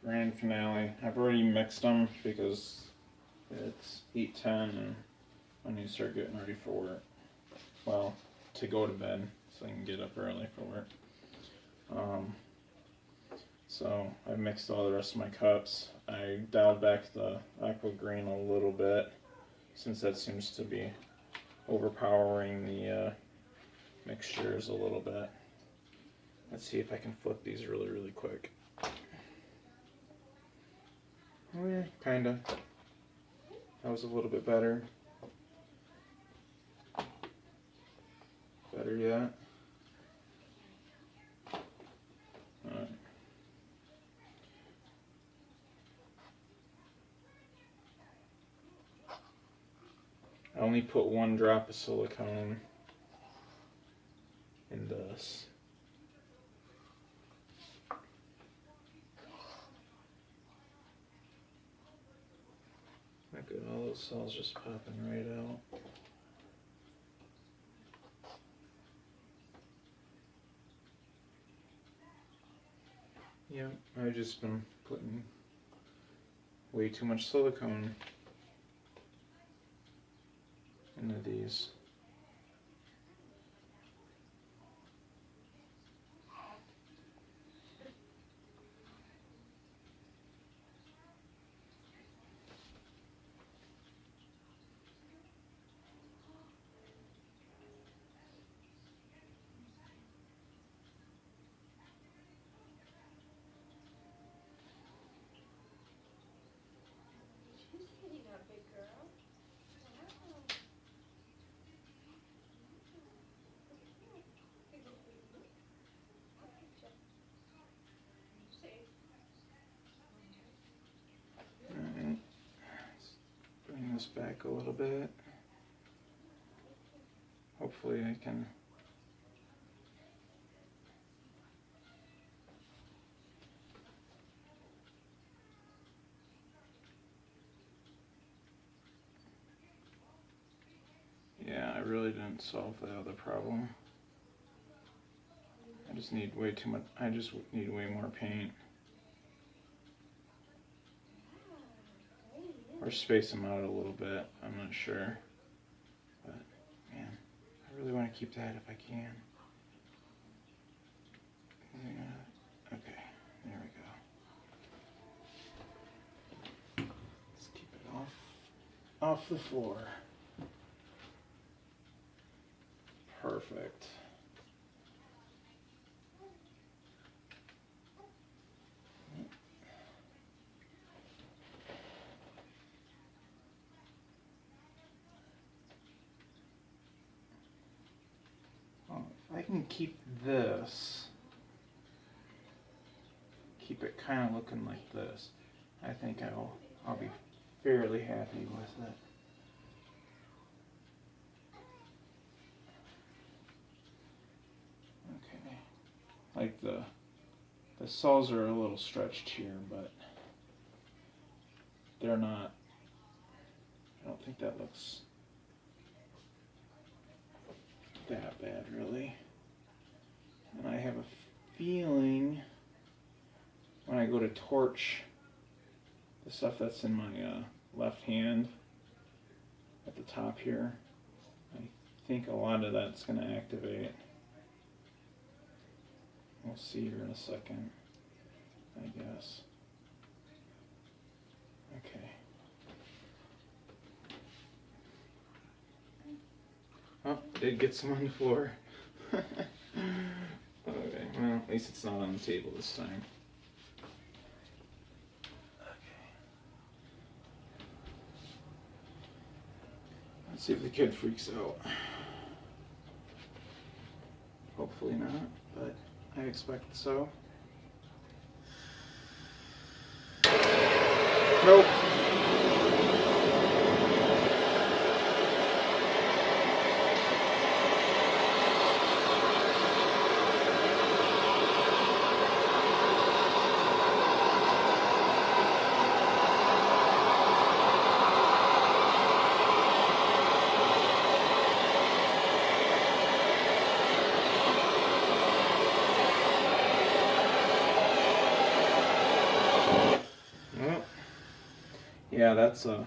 grand finale. I've already mixed them because it's 8:10 and I need to start getting ready for work. Well, to go to bed so I can get up early for work. So I mixed all the rest of my cups. I dialed back the aqua green a little bit since that seems to be overpowering the mixtures a little bit. Let's see if I can flip these really quick. Oh yeah, kinda. That was a little bit better. Better yet. Alright. I only put 1 drop of silicone in this. Look at all those cells just popping right out. Yep, I've just been putting way too much silicone into these. Alright, let's bring this back a little bit. Hopefully I can yeah, I really didn't solve the other problem. I just need way too much, I just need way more paint. Or space them out a little bit, I'm not sure. But, man, I really want to keep that if I can. Okay, there we go. Let's keep it off the floor. Perfect. I can keep this, keep it kind of looking like this. I think I'll be fairly happy with it. Okay, like the cells are a little stretched here, but they're not. I don't think that looks that bad, really. And I have a feeling when I go to torch the stuff that's in my left hand at the top here, I think a lot of that's going to activate. We'll see here in a second, I guess. Okay. Oh, did get some on the floor. Okay, well, at least it's not on the table this time. Okay. Let's see if the kid freaks out. Hopefully not, but I expect so. Nope. Yeah, that's a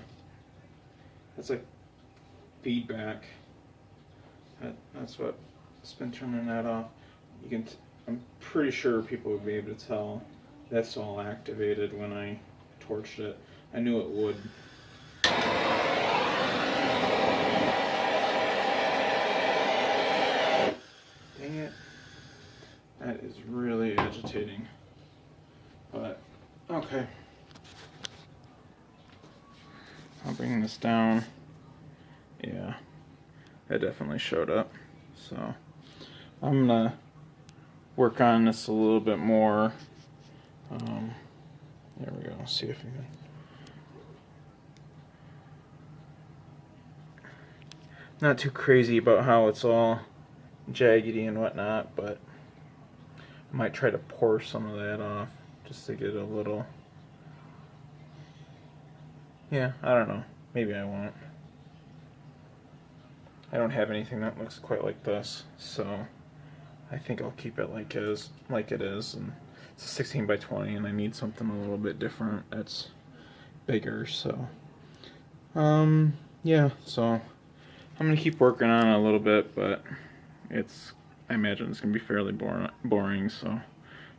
feedback. That's what's been turning that off. You can. I'm pretty sure people would be able to tell that's all activated when I torched it. I knew it would. Dang it. That is really agitating. But, okay. I'll bring this down. Yeah, that definitely showed up. So, I'm gonna work on this a little bit more. There we go. See if we can. Not too crazy about how it's all jaggedy and whatnot, but I might try to pour some of that off just to get a little. Yeah, I don't know. Maybe I won't. I don't have anything that looks quite like this, so I think I'll keep it like it is. And it's a 16 by 20, and I need something a little bit different that's bigger. So, yeah. So I'm gonna keep working on it a little bit, but I imagine it's gonna be fairly boring. So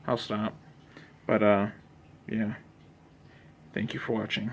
I'll stop. But yeah. Thank you for watching.